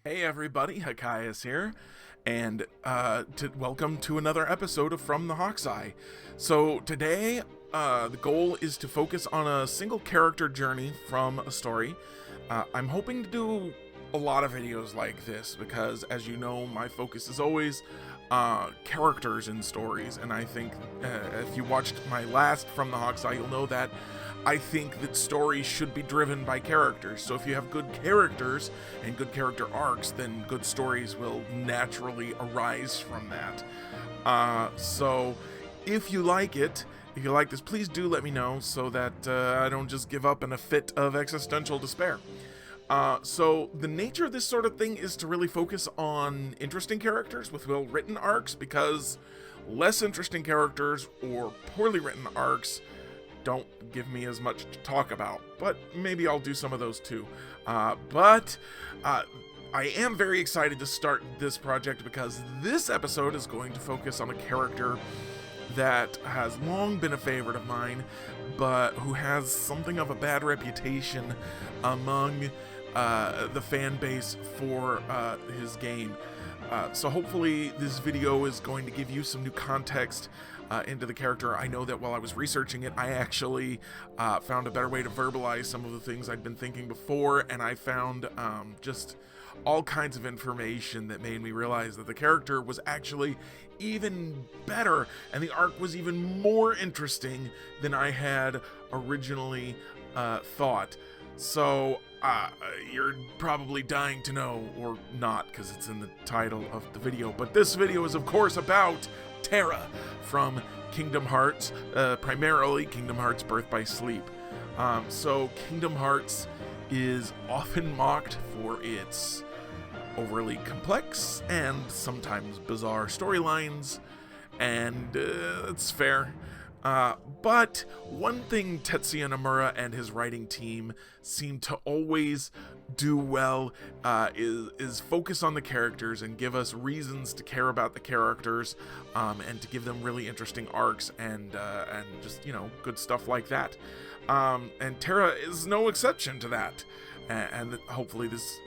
Hey everybody, Hakias here, and welcome to another episode of From the Hawk's Eye. So today, the goal is to focus on a single character journey from a story. I'm hoping to do a lot of videos like this because, as you know, my focus is always characters in stories, and I think if you watched my last From the Hawk's Eye, you'll know that I think that stories should be driven by characters. So if you have good characters and good character arcs, then good stories will naturally arise from that. So if you like it, if you like this, please do let me know so that I don't just give up in a fit of existential despair. So the nature of this sort of thing is to really focus on interesting characters with well-written arcs, because less interesting characters or poorly written arcs don't give me as much to talk about, but maybe I'll do some of those too. But I am very excited to start this project because this episode is going to focus on a character that has long been a favorite of mine, but who has something of a bad reputation among the fan base for his game. So hopefully this video is going to give you some new context into the character. I know that while I was researching it, I actually found a better way to verbalize some of the things I'd been thinking before, and I found just all kinds of information that made me realize that the character was actually even better, and the arc was even more interesting than I had originally thought. So you're probably dying to know, or not, because it's in the title of the video, but this video is of course about Terra from Kingdom Hearts, primarily Kingdom Hearts Birth by Sleep. So Kingdom Hearts is often mocked for its overly complex and sometimes bizarre storylines, and it's fair. But one thing Tetsuya Nomura and his writing team seem to always do well is focus on the characters and give us reasons to care about the characters, and to give them really interesting arcs and just, you know, good stuff like that. And Terra is no exception to that. And hopefully this,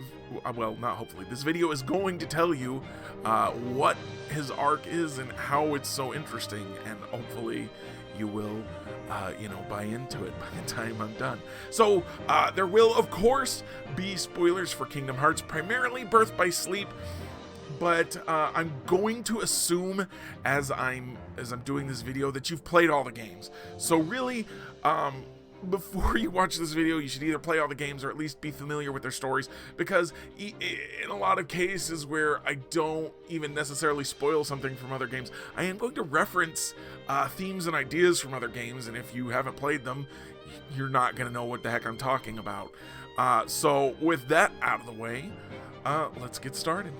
well, not hopefully, this video is going to tell you what his arc is and how it's so interesting, and hopefully you will, buy into it by the time I'm done. So, there will, of course, be spoilers for Kingdom Hearts, primarily Birth by Sleep, but I'm going to assume, as I'm doing this video, that you've played all the games. So really, before you watch this video, you should either play all the games or at least be familiar with their stories, because in a lot of cases where I don't even necessarily spoil something from other games, I am going to reference themes and ideas from other games, and if you haven't played them, you're not going to know what the heck I'm talking about. So with that out of the way, let's get started.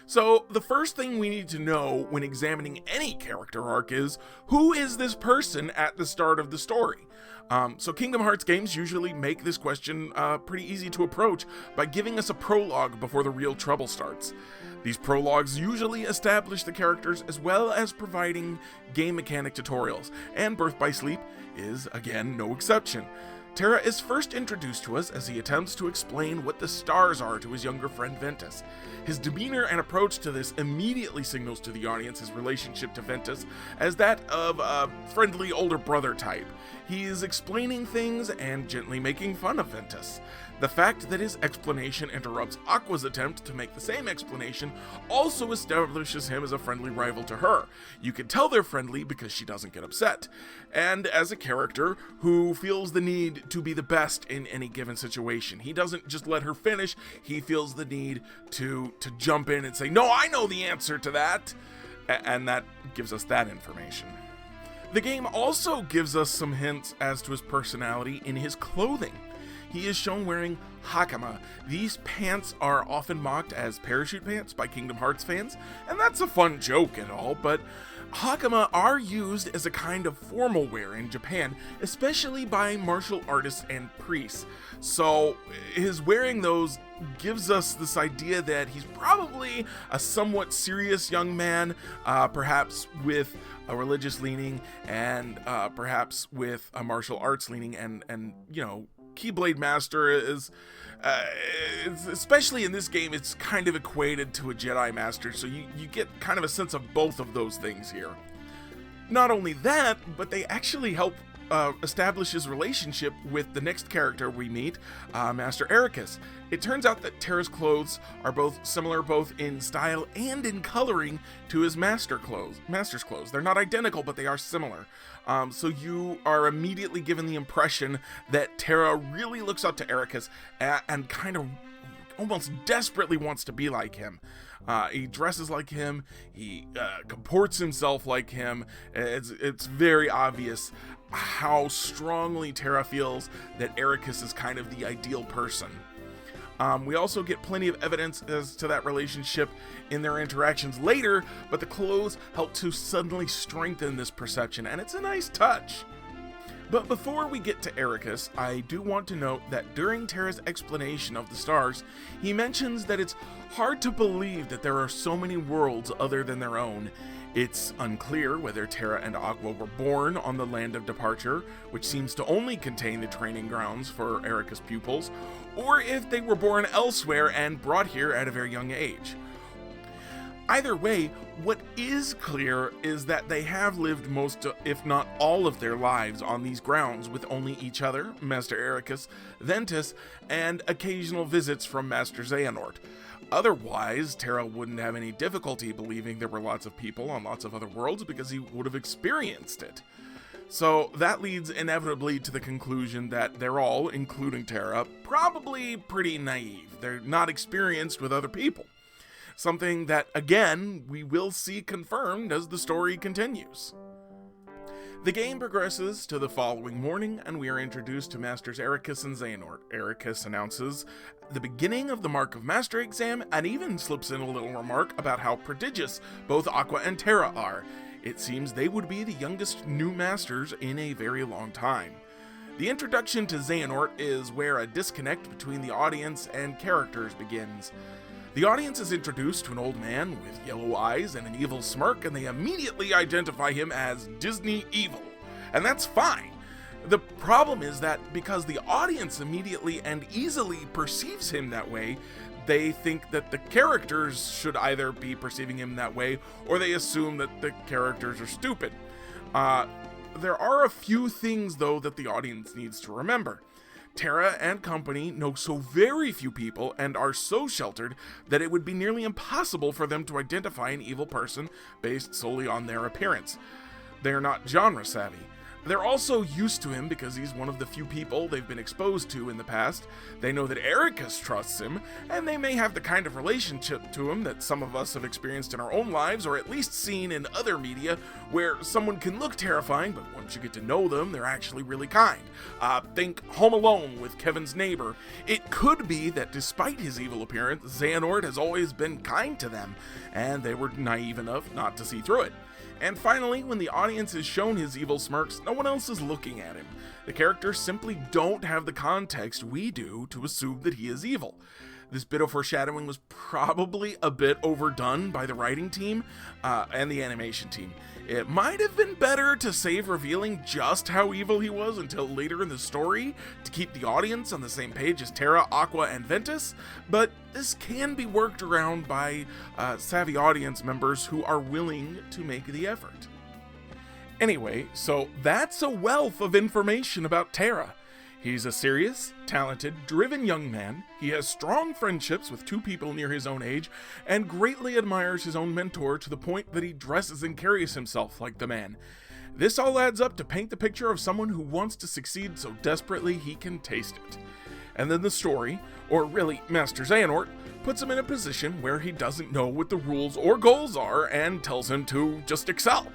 So the first thing we need to know when examining any character arc is, who is this person at the start of the story? So Kingdom Hearts games usually make this question pretty easy to approach by giving us a prologue before the real trouble starts. These prologues usually establish the characters as well as providing game mechanic tutorials, and Birth by Sleep is, again, no exception. Terra is first introduced to us as he attempts to explain what the stars are to his younger friend Ventus. His demeanor and approach to this immediately signals to the audience his relationship to Ventus as that of a friendly older brother type. He is explaining things and gently making fun of Ventus. The fact that his explanation interrupts Aqua's attempt to make the same explanation also establishes him as a friendly rival to her. You can tell they're friendly because she doesn't get upset. And as a character who feels the need to be the best in any given situation, he doesn't just let her finish, he feels the need to jump in and say, "No, I know the answer to that!" And that gives us that information. The game also gives us some hints as to his personality in his clothing. He is shown wearing hakama. These pants are often mocked as parachute pants by Kingdom Hearts fans, and that's a fun joke and all, but hakama are used as a kind of formal wear in Japan, especially by martial artists and priests. So his wearing those gives us this idea that he's probably a somewhat serious young man, perhaps with a religious leaning and perhaps with a martial arts leaning, and you know, Keyblade Master is, especially in this game, it's kind of equated to a Jedi Master, so you get kind of a sense of both of those things here. Not only that, but they actually help establish his relationship with the next character we meet, Master Ericus. It turns out that Terra's clothes are both similar both in style and in coloring to his master's clothes. They're not identical, but they are similar. So you are immediately given the impression that Terra really looks up to Ericus and kind of almost desperately wants to be like him. He dresses like him, he comports himself like him. It's very obvious how strongly Terra feels that Ericus is kind of the ideal person. We also get plenty of evidence as to that relationship in their interactions later, but the clothes help to suddenly strengthen this perception, and it's a nice touch. But before we get to Ericus, I do want to note that during Terra's explanation of the stars, he mentions that it's hard to believe that there are so many worlds other than their own. It's unclear whether Terra and Aqua were born on the Land of Departure, which seems to only contain the training grounds for Ericus' pupils, or if they were born elsewhere and brought here at a very young age. Either way, what is clear is that they have lived most, if not all of their lives on these grounds with only each other, Master Ericus, Ventus, and occasional visits from Master Xehanort. Otherwise, Terra wouldn't have any difficulty believing there were lots of people on lots of other worlds because he would have experienced it. So that leads inevitably to the conclusion that they're all, including Terra, probably pretty naive. They're not experienced with other people. Something that, again, we will see confirmed as the story continues. The game progresses to the following morning, and we are introduced to Masters Ericus and Xehanort. Ericus announces the beginning of the Mark of Master exam, and even slips in a little remark about how prodigious both Aqua and Terra are. It seems they would be the youngest new masters in a very long time. The introduction to Xehanort is where a disconnect between the audience and characters begins. The audience is introduced to an old man with yellow eyes and an evil smirk, and they immediately identify him as Disney Evil. And that's fine. The problem is that because the audience immediately and easily perceives him that way, they think that the characters should either be perceiving him that way, or they assume that the characters are stupid. There are a few things, though, that the audience needs to remember. Terra and company know so very few people and are so sheltered that it would be nearly impossible for them to identify an evil person based solely on their appearance. They're not genre savvy. They're also used to him because he's one of the few people they've been exposed to in the past. They know that Ericus trusts him, and they may have the kind of relationship to him that some of us have experienced in our own lives, or at least seen in other media, where someone can look terrifying, but once you get to know them, they're actually really kind. Think Home Alone with Kevin's neighbor. It could be that despite his evil appearance, Xehanort has always been kind to them, and they were naive enough not to see through it. And finally, when the audience is shown his evil smirks, no one else is looking at him. The characters simply don't have the context we do to assume that he is evil. This bit of foreshadowing was probably a bit overdone by the writing team and the animation team. It might have been better to save revealing just how evil he was until later in the story to keep the audience on the same page as Terra, Aqua, and Ventus, but this can be worked around by savvy audience members who are willing to make the effort. Anyway, so that's a wealth of information about Terra. He's a serious, talented, driven young man. He has strong friendships with two people near his own age, and greatly admires his own mentor to the point that he dresses and carries himself like the man. This all adds up to paint the picture of someone who wants to succeed so desperately he can taste it. And then the story, or really Master Xehanort, puts him in a position where he doesn't know what the rules or goals are and tells him to just excel.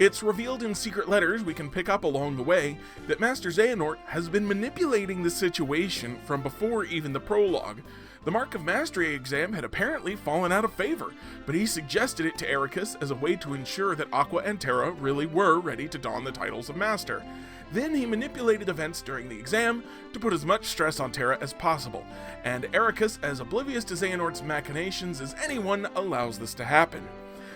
It's revealed in secret letters we can pick up along the way that Master Xehanort has been manipulating the situation from before even the prologue. The Mark of Mastery exam had apparently fallen out of favor, but he suggested it to Ericus as a way to ensure that Aqua and Terra really were ready to don the titles of Master. Then he manipulated events during the exam to put as much stress on Terra as possible, and Ericus, as oblivious to Xehanort's machinations as anyone, allows this to happen.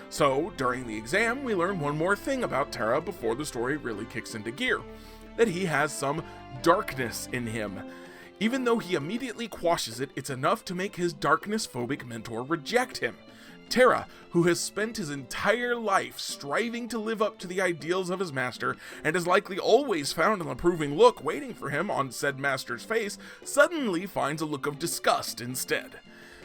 So, during the exam, we learn one more thing about Terra before the story really kicks into gear. That he has some darkness in him. Even though he immediately quashes it, it's enough to make his darkness-phobic mentor reject him. Terra, who has spent his entire life striving to live up to the ideals of his master, and has likely always found an approving look waiting for him on said master's face, suddenly finds a look of disgust instead.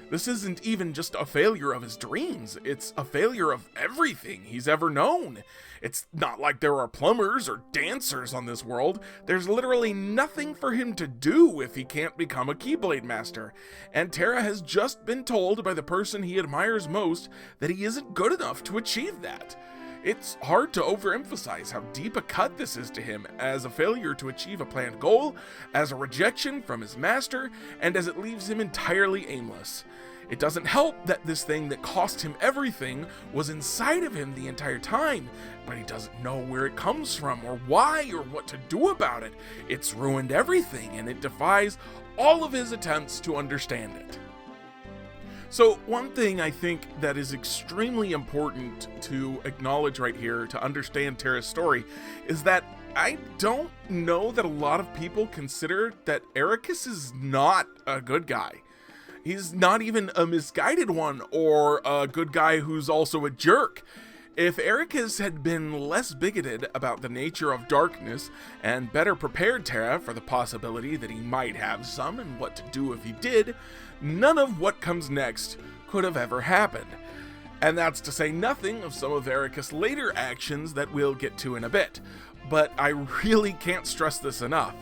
This isn't even just a failure of his dreams, it's a failure of everything he's ever known. It's not like there are plumbers or dancers on this world. There's literally nothing for him to do if he can't become a Keyblade Master. And Terra has just been told by the person he admires most that he isn't good enough to achieve that. It's hard to overemphasize how deep a cut this is to him, as a failure to achieve a planned goal, as a rejection from his master, and as it leaves him entirely aimless. It doesn't help that this thing that cost him everything was inside of him the entire time, but he doesn't know where it comes from, or why, or what to do about it. It's ruined everything, and it defies all of his attempts to understand it. So one thing I think that is extremely important to acknowledge right here to understand Terra's story is that I don't know that a lot of people consider that Ericus is not a good guy. He's not even a misguided one or a good guy who's also a jerk. If Ericus had been less bigoted about the nature of darkness and better prepared Terra for the possibility that he might have some and what to do if he did, none of what comes next could have ever happened. And that's to say nothing of some of Ericus' later actions that we'll get to in a bit. But I really can't stress this enough.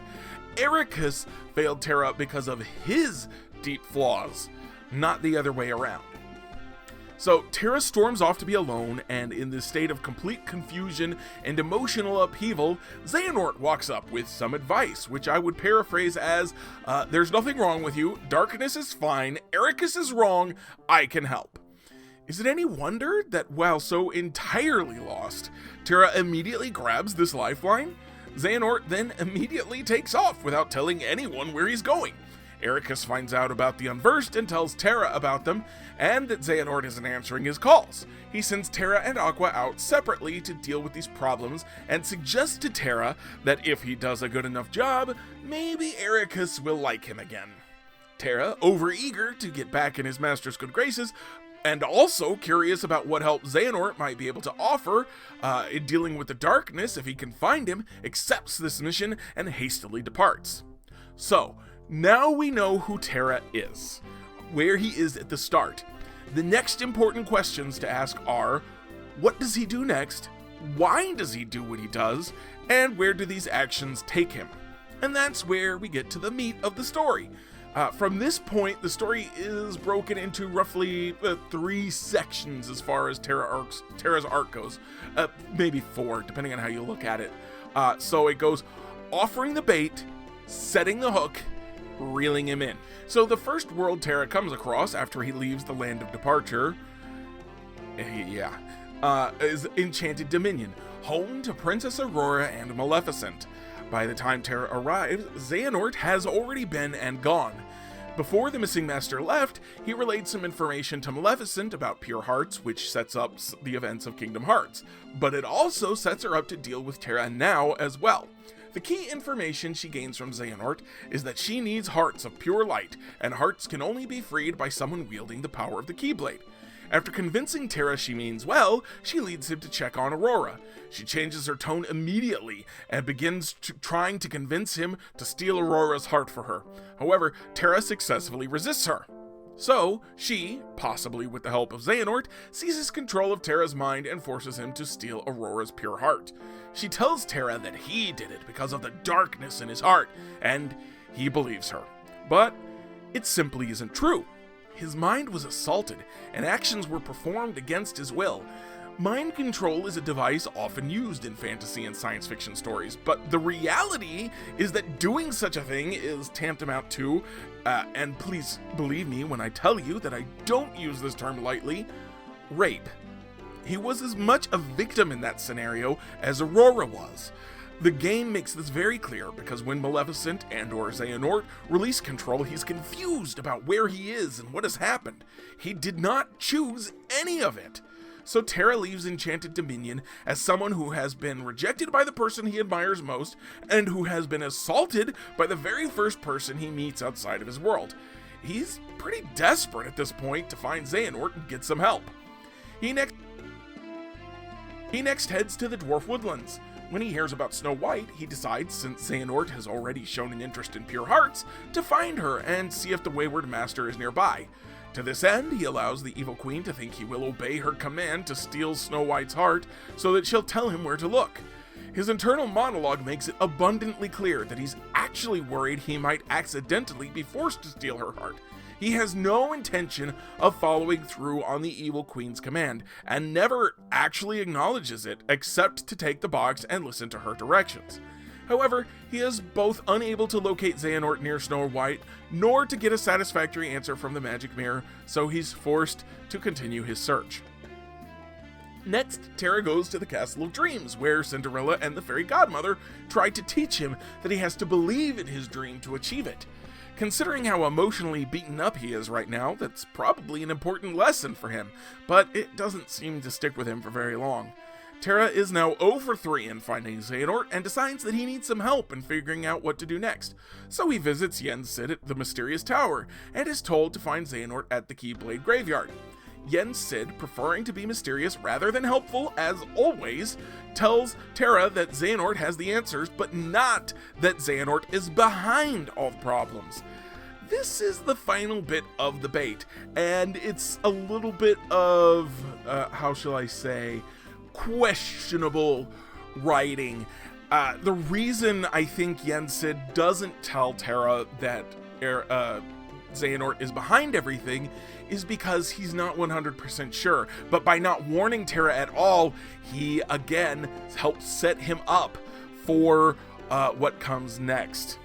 Ericus failed Terra because of his deep flaws, not the other way around. So Terra storms off to be alone, and in this state of complete confusion and emotional upheaval, Xehanort walks up with some advice, which I would paraphrase as, there's nothing wrong with you, darkness is fine, Ericus is wrong, I can help. Is it any wonder that while so entirely lost, Terra immediately grabs this lifeline? Xehanort then immediately takes off without telling anyone where he's going. Ericus finds out about the Unversed and tells Terra about them, and that Xehanort isn't answering his calls. He sends Terra and Aqua out separately to deal with these problems, and suggests to Terra that if he does a good enough job, maybe Ericus will like him again. Terra, overeager to get back in his master's good graces, and also curious about what help Xehanort might be able to offer in dealing with the darkness if he can find him, accepts this mission and hastily departs. So, now we know who Terra is, where he is at the start. The next important questions to ask are, what does he do next? Why does he do what he does? And where do these actions take him? And that's where we get to the meat of the story. From this point, the story is broken into roughly 3 sections as far as Terra's arc goes. Maybe 4, depending on how you look at it. So it goes offering the bait, setting the hook, reeling him in. So the first world Terra comes across after he leaves the land of departure, is Enchanted Dominion, home to Princess Aurora and Maleficent. By the time Terra arrives, Xehanort has already been and gone. Before the missing master left, he relayed some information to Maleficent about Pure Hearts, which sets up the events of Kingdom Hearts, but it also sets her up to deal with Terra now as well. The key information she gains from Xehanort is that she needs hearts of pure light, and hearts can only be freed by someone wielding the power of the Keyblade. After convincing Terra she means well, she leads him to check on Aurora. She changes her tone immediately and begins trying to convince him to steal Aurora's heart for her. However, Terra successfully resists her. So, she, possibly with the help of Xehanort, seizes control of Terra's mind and forces him to steal Aurora's pure heart. She tells Terra that he did it because of the darkness in his heart, and he believes her. But it simply isn't true. His mind was assaulted, and actions were performed against his will. Mind control is a device often used in fantasy and science fiction stories, but the reality is that doing such a thing is tantamount to, and please believe me when I tell you that I don't use this term lightly, rape. He was as much a victim in that scenario as Aurora was. The game makes this very clear because when Maleficent and/or Xehanort release control, he's confused about where he is and what has happened. He did not choose any of it. so Terra leaves Enchanted Dominion as someone who has been rejected by the person he admires most, and who has been assaulted by the very first person he meets outside of his world. He's pretty desperate at this point to find Xehanort and get some help. He next heads to the Dwarf Woodlands. When he hears about Snow White, he decides, since Xehanort has already shown an interest in Pure Hearts, to find her and see if the Wayward Master is nearby. To this end, he allows the Evil Queen to think he will obey her command to steal Snow White's heart so that she'll tell him where to look. His internal monologue makes it abundantly clear that he's actually worried he might accidentally be forced to steal her heart. He has no intention of following through on the Evil Queen's command, and never actually acknowledges it, except to take the box and listen to her directions. However, he is both unable to locate Xehanort near Snow White, nor to get a satisfactory answer from the magic mirror, so he's forced to continue his search. Next, Terra goes to the Castle of Dreams, where Cinderella and the Fairy Godmother try to teach him that he has to believe in his dream to achieve it. Considering how emotionally beaten up he is right now, that's probably an important lesson for him, but it doesn't seem to stick with him for very long. Terra is now 0 for 3 in finding Xehanort and decides that he needs some help in figuring out what to do next, so he visits Yen Sid at the Mysterious Tower and is told to find Xehanort at the Keyblade Graveyard. Yen Sid, preferring to be mysterious rather than helpful, as always, tells Terra that Xehanort has the answers, but not that Xehanort is behind all the problems. This is the final bit of the bait, and it's a little bit of, how shall I say, questionable writing. The reason I think Yen Sid doesn't tell Terra that Xehanort is behind everything is because he's not 100% sure, but by not warning Terra at all, he again helps set him up for what comes next.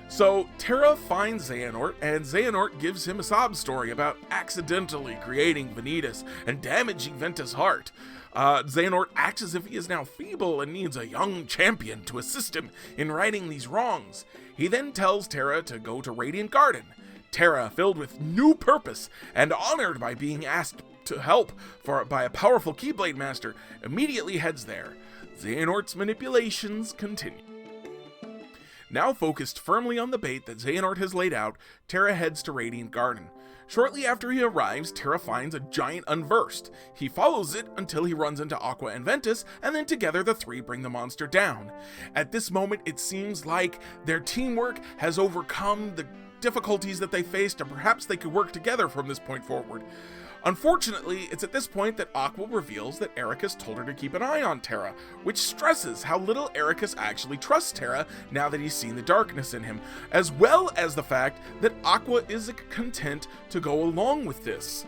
So Terra finds Xehanort, and Xehanort gives him a sob story about accidentally creating Vanitas and damaging Ventus' heart. Xehanort acts as if he is now feeble and needs a young champion to assist him in righting these wrongs. He then tells Terra to go to Radiant Garden. Terra, filled with new purpose and honored by being asked to help by a powerful Keyblade Master, immediately heads there. Xehanort's manipulations continue. Now focused firmly on the bait that Xehanort has laid out, Terra heads to Radiant Garden. Shortly after he arrives, Terra finds a giant unversed. He follows it until he runs into Aqua and Ventus, and then together the three bring the monster down. At this moment, it seems like their teamwork has overcome the difficulties that they faced, and perhaps they could work together from this point forward. Unfortunately, it's at this point that Aqua reveals that Ericus told her to keep an eye on Terra, which stresses how little Ericus actually trusts Terra now that he's seen the darkness in him, as well as the fact that Aqua is content to go along with this.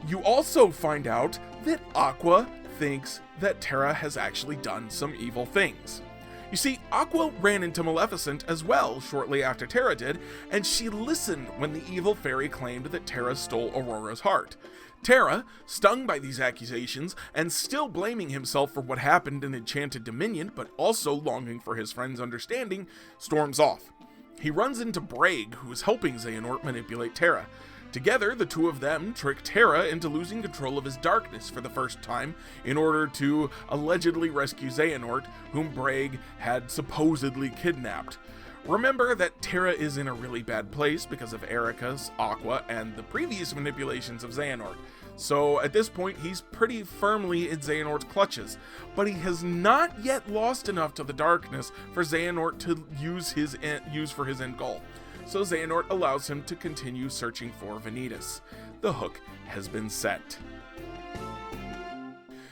You also find out that Aqua thinks that Terra has actually done some evil things. You see, Aqua ran into Maleficent as well shortly after Terra did, and she listened when the evil fairy claimed that Terra stole Aurora's heart. Terra, stung by these accusations, and still blaming himself for what happened in Enchanted Dominion, but also longing for his friend's understanding, storms off. He runs into Braig, who is helping Xehanort manipulate Terra. Together, the two of them trick Terra into losing control of his darkness for the first time in order to allegedly rescue Xehanort, whom Braig had supposedly kidnapped. Remember that Terra is in a really bad place because of Ericus, Aqua, and the previous manipulations of Xehanort. So at this point, he's pretty firmly in Xehanort's clutches, but he has not yet lost enough to the darkness for Xehanort to use for his end goal. So Xehanort allows him to continue searching for Vanitas. The hook has been set.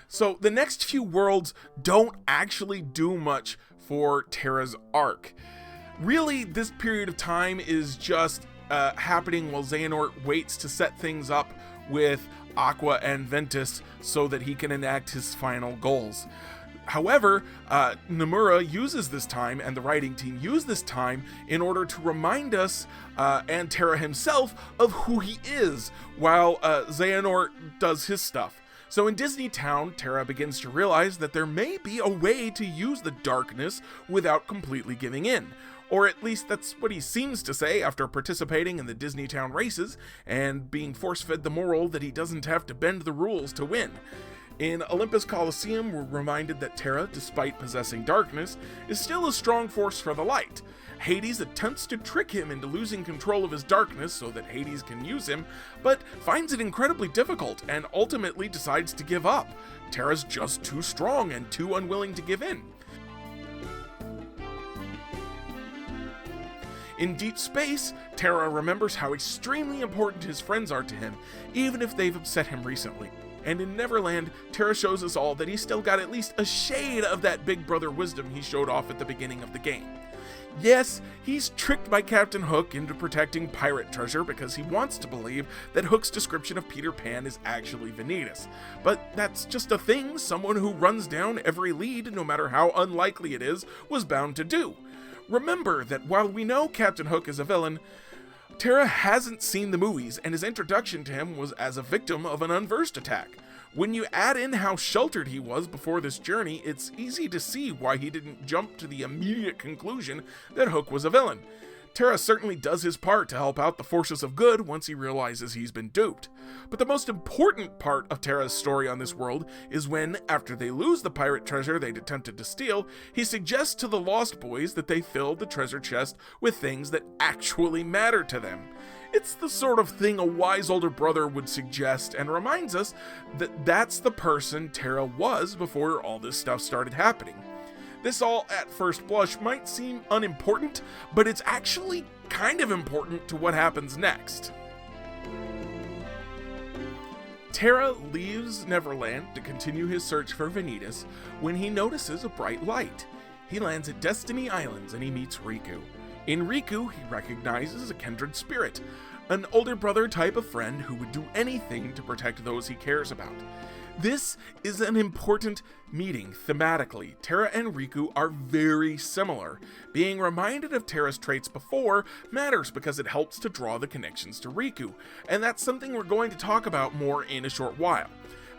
So the next few worlds don't actually do much for Terra's arc. Really, this period of time is just happening while Xehanort waits to set things up with Aqua and Ventus so that he can enact his final goals. However, Nomura uses this time, and the writing team use this time in order to remind us, and Terra himself, of who he is, while Xehanort does his stuff. So in Disney Town, Terra begins to realize that there may be a way to use the darkness without completely giving in. Or at least that's what he seems to say after participating in the Disneytown races and being force-fed the moral that he doesn't have to bend the rules to win. In Olympus Coliseum, we're reminded that Terra, despite possessing darkness, is still a strong force for the light. Hades attempts to trick him into losing control of his darkness so that Hades can use him, but finds it incredibly difficult and ultimately decides to give up. Terra's just too strong and too unwilling to give in. In deep space, Terra remembers how extremely important his friends are to him, even if they've upset him recently. And in Neverland, Terra shows us all that he's still got at least a shade of that big brother wisdom he showed off at the beginning of the game. Yes, he's tricked by Captain Hook into protecting pirate treasure because he wants to believe that Hook's description of Peter Pan is actually Vanitas. But that's just a thing someone who runs down every lead, no matter how unlikely it is, was bound to do. Remember that while we know Captain Hook is a villain, Terra hasn't seen the movies, and his introduction to him was as a victim of an unversed attack. When you add in how sheltered he was before this journey, it's easy to see why he didn't jump to the immediate conclusion that Hook was a villain. Terra certainly does his part to help out the forces of good once he realizes he's been duped. But the most important part of Terra's story on this world is when, after they lose the pirate treasure they'd attempted to steal, he suggests to the Lost Boys that they fill the treasure chest with things that actually matter to them. It's the sort of thing a wise older brother would suggest, and reminds us that that's the person Terra was before all this stuff started happening. This all, at first blush, might seem unimportant, but it's actually kind of important to what happens next. Terra leaves Neverland to continue his search for Vanitas when he notices a bright light. He lands at Destiny Islands and he meets Riku. In Riku, he recognizes a kindred spirit, an older brother type of friend who would do anything to protect those he cares about. This is an important meeting thematically. Terra and Riku are very similar. Being reminded of Terra's traits before matters because it helps to draw the connections to Riku, and that's something we're going to talk about more in a short while.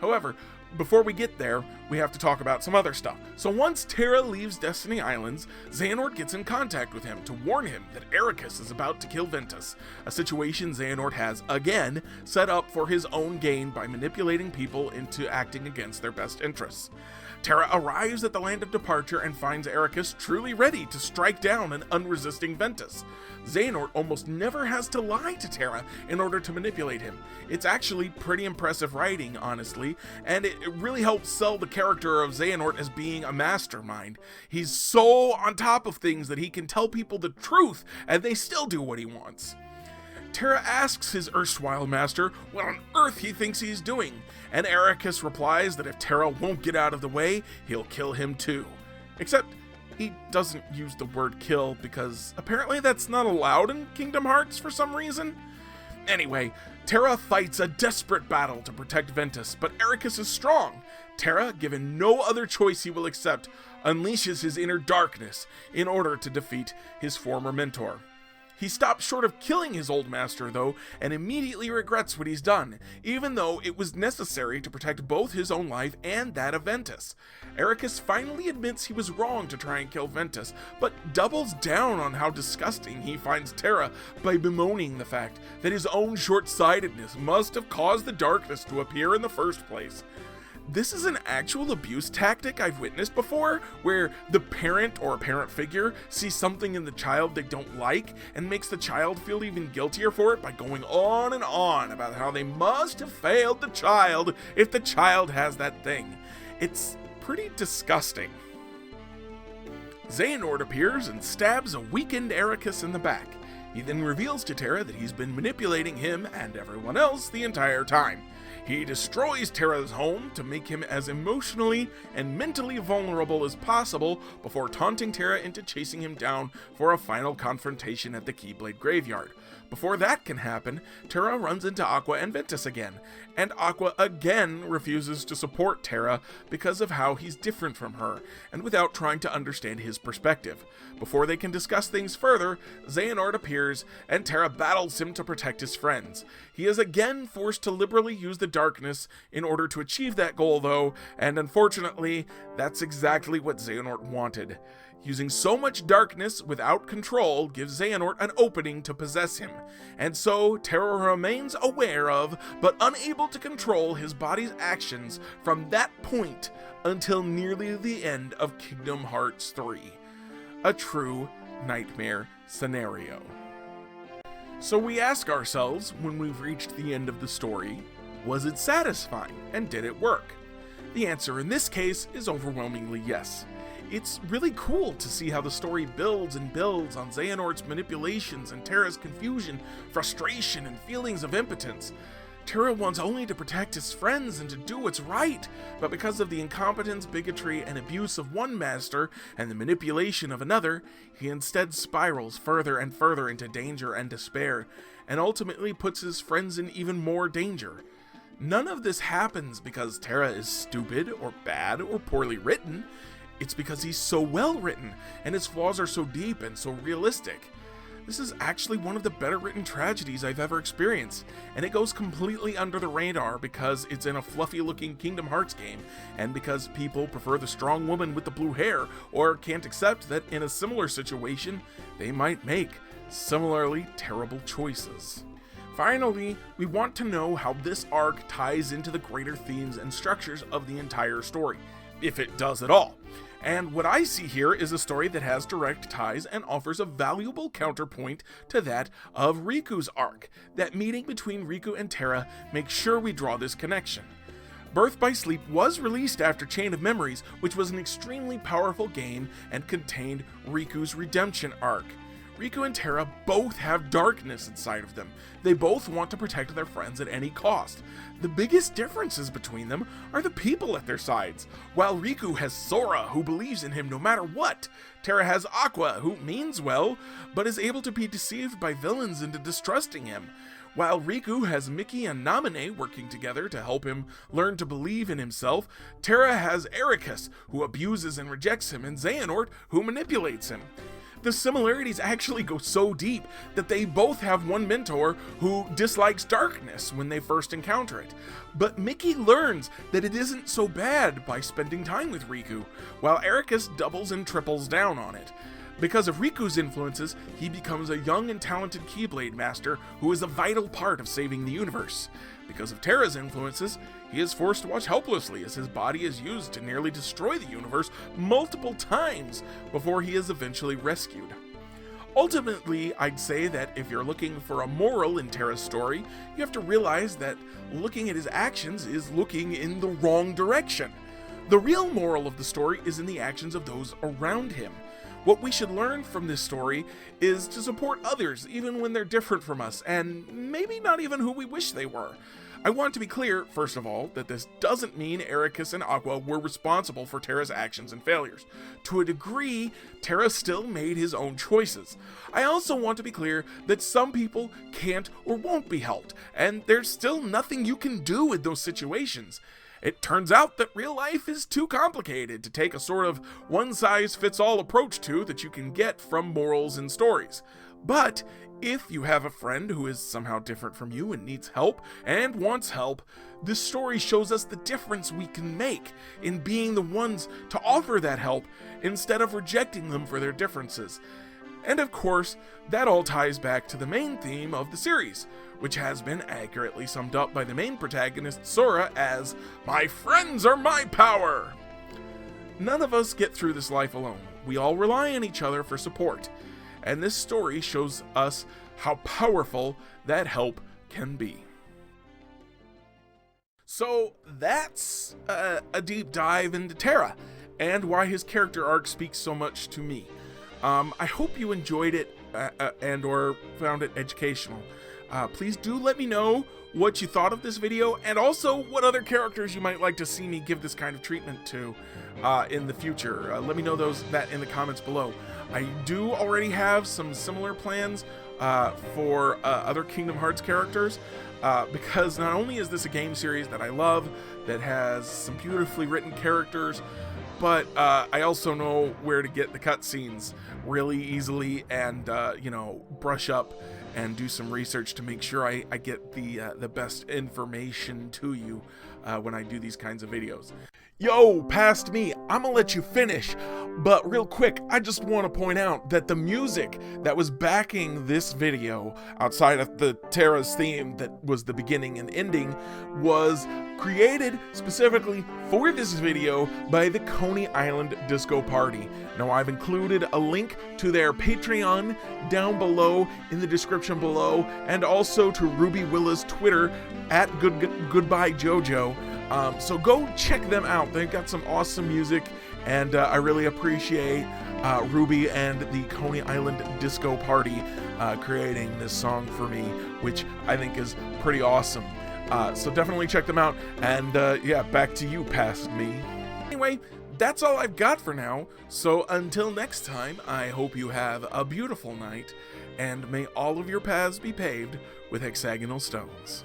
However, before we get there, we have to talk about some other stuff. So once Terra leaves Destiny Islands, Xehanort gets in contact with him to warn him that Ericus is about to kill Ventus, a situation Xehanort has, again, set up for his own gain by manipulating people into acting against their best interests. Terra arrives at the land of departure and finds Ericus truly ready to strike down an unresisting Ventus. Xehanort almost never has to lie to Terra in order to manipulate him. It's actually pretty impressive writing, honestly, and it really helps sell the character of Xehanort as being a mastermind. He's so on top of things that he can tell people the truth and they still do what he wants. Terra asks his erstwhile master what on earth he thinks he's doing, and Ericus replies that if Terra won't get out of the way, he'll kill him too. Except he doesn't use the word kill because apparently that's not allowed in Kingdom Hearts for some reason. Anyway, Terra fights a desperate battle to protect Ventus, but Ericus is strong. Terra, given no other choice he will accept, unleashes his inner darkness in order to defeat his former mentor. He stops short of killing his old master, though, and immediately regrets what he's done, even though it was necessary to protect both his own life and that of Ventus. Ericus finally admits he was wrong to try and kill Ventus, but doubles down on how disgusting he finds Terra by bemoaning the fact that his own short-sightedness must have caused the darkness to appear in the first place. This is an actual abuse tactic I've witnessed before, where the parent or a parent figure sees something in the child they don't like and makes the child feel even guiltier for it by going on and on about how they must have failed the child if the child has that thing. It's pretty disgusting. Xehanort appears and stabs a weakened Ericus in the back. He then reveals to Terra that he's been manipulating him and everyone else the entire time. He destroys Terra's home to make him as emotionally and mentally vulnerable as possible before taunting Terra into chasing him down for a final confrontation at the Keyblade Graveyard. Before that can happen, Terra runs into Aqua and Ventus again, and Aqua again refuses to support Terra because of how he's different from her, and without trying to understand his perspective. Before they can discuss things further, Xehanort appears appears, and Terra battles him to protect his friends. He is again forced to liberally use the darkness in order to achieve that goal, though, and unfortunately, that's exactly what Xehanort wanted. Using so much darkness without control gives Xehanort an opening to possess him, and so Terra remains aware of, but unable to control his body's actions from that point until nearly the end of Kingdom Hearts 3. A true nightmare scenario. So we ask ourselves, when we've reached the end of the story, was it satisfying, and did it work? The answer in this case is overwhelmingly yes. It's really cool to see how the story builds and builds on Xehanort's manipulations and Terra's confusion, frustration, and feelings of impotence. Terra wants only to protect his friends and to do what's right, but because of the incompetence, bigotry, and abuse of one master and the manipulation of another, he instead spirals further and further into danger and despair, and ultimately puts his friends in even more danger. None of this happens because Terra is stupid or bad or poorly written. It's because he's so well written, and his flaws are so deep and so realistic. This is actually one of the better written tragedies I've ever experienced, and it goes completely under the radar because it's in a fluffy looking Kingdom Hearts game, and because people prefer the strong woman with the blue hair, or can't accept that in a similar situation, they might make similarly terrible choices. Finally, we want to know how this arc ties into the greater themes and structures of the entire story, if it does at all. And what I see here is a story that has direct ties and offers a valuable counterpoint to that of Riku's arc. That meeting between Riku and Terra makes sure we draw this connection. Birth by Sleep was released after Chain of Memories, which was an extremely powerful game and contained Riku's redemption arc. Riku and Terra both have darkness inside of them. They both want to protect their friends at any cost. The biggest differences between them are the people at their sides. While Riku has Sora, who believes in him no matter what, Terra has Aqua, who means well, but is able to be deceived by villains into distrusting him. While Riku has Mickey and Naminé working together to help him learn to believe in himself, Terra has Ericus, who abuses and rejects him, and Xehanort, who manipulates him. The similarities actually go so deep that they both have one mentor who dislikes darkness when they first encounter it. But Mickey learns that it isn't so bad by spending time with Riku, while Ericus doubles and triples down on it. Because of Riku's influences, he becomes a young and talented Keyblade master who is a vital part of saving the universe. Because of Terra's influences, he is forced to watch helplessly as his body is used to nearly destroy the universe multiple times before he is eventually rescued. Ultimately, I'd say that if you're looking for a moral in Terra's story, you have to realize that looking at his actions is looking in the wrong direction. The real moral of the story is in the actions of those around him. What we should learn from this story is to support others even when they're different from us, and maybe not even who we wish they were. I want to be clear, first of all, that this doesn't mean Ericus and Aqua were responsible for Terra's actions and failures. To a degree, Terra still made his own choices. I also want to be clear that some people can't or won't be helped, and there's still nothing you can do in those situations. It turns out that real life is too complicated to take a sort of one-size-fits-all approach to that you can get from morals and stories. But if you have a friend who is somehow different from you and needs help and wants help, this story shows us the difference we can make in being the ones to offer that help instead of rejecting them for their differences. And of course, that all ties back to the main theme of the series, which has been accurately summed up by the main protagonist, Sora, as, "My friends are my power!" None of us get through this life alone. We all rely on each other for support. And this story shows us how powerful that help can be. So that's a deep dive into Terra, and why his character arc speaks so much to me. I hope you enjoyed it and or found it educational. Please do let me know what you thought of this video, and also what other characters you might like to see me give this kind of treatment to in the future. Let me know that in the comments below. I do already have some similar plans for other Kingdom Hearts characters, because not only is this a game series that I love, that has some beautifully written characters, but I also know where to get the cutscenes really easily and, you know, brush up and do some research to make sure I get the best information to you when I do these kinds of videos. Yo, past me, I'm gonna let you finish, but real quick, I just want to point out that the music that was backing this video, outside of the Terra's theme that was the beginning and ending, was created specifically for this video by the Coney Island Disco Party. Now, I've included a link to their Patreon down below in the description below, and also to Ruby Willa's Twitter at Goodbye Jojo. So go check them out. They've got some awesome music, and I really appreciate Ruby and the Coney Island Disco Party creating this song for me, which I think is pretty awesome. So definitely check them out, and yeah, back to you, past me. Anyway, that's all I've got for now, so until next time, I hope you have a beautiful night, and may all of your paths be paved with hexagonal stones.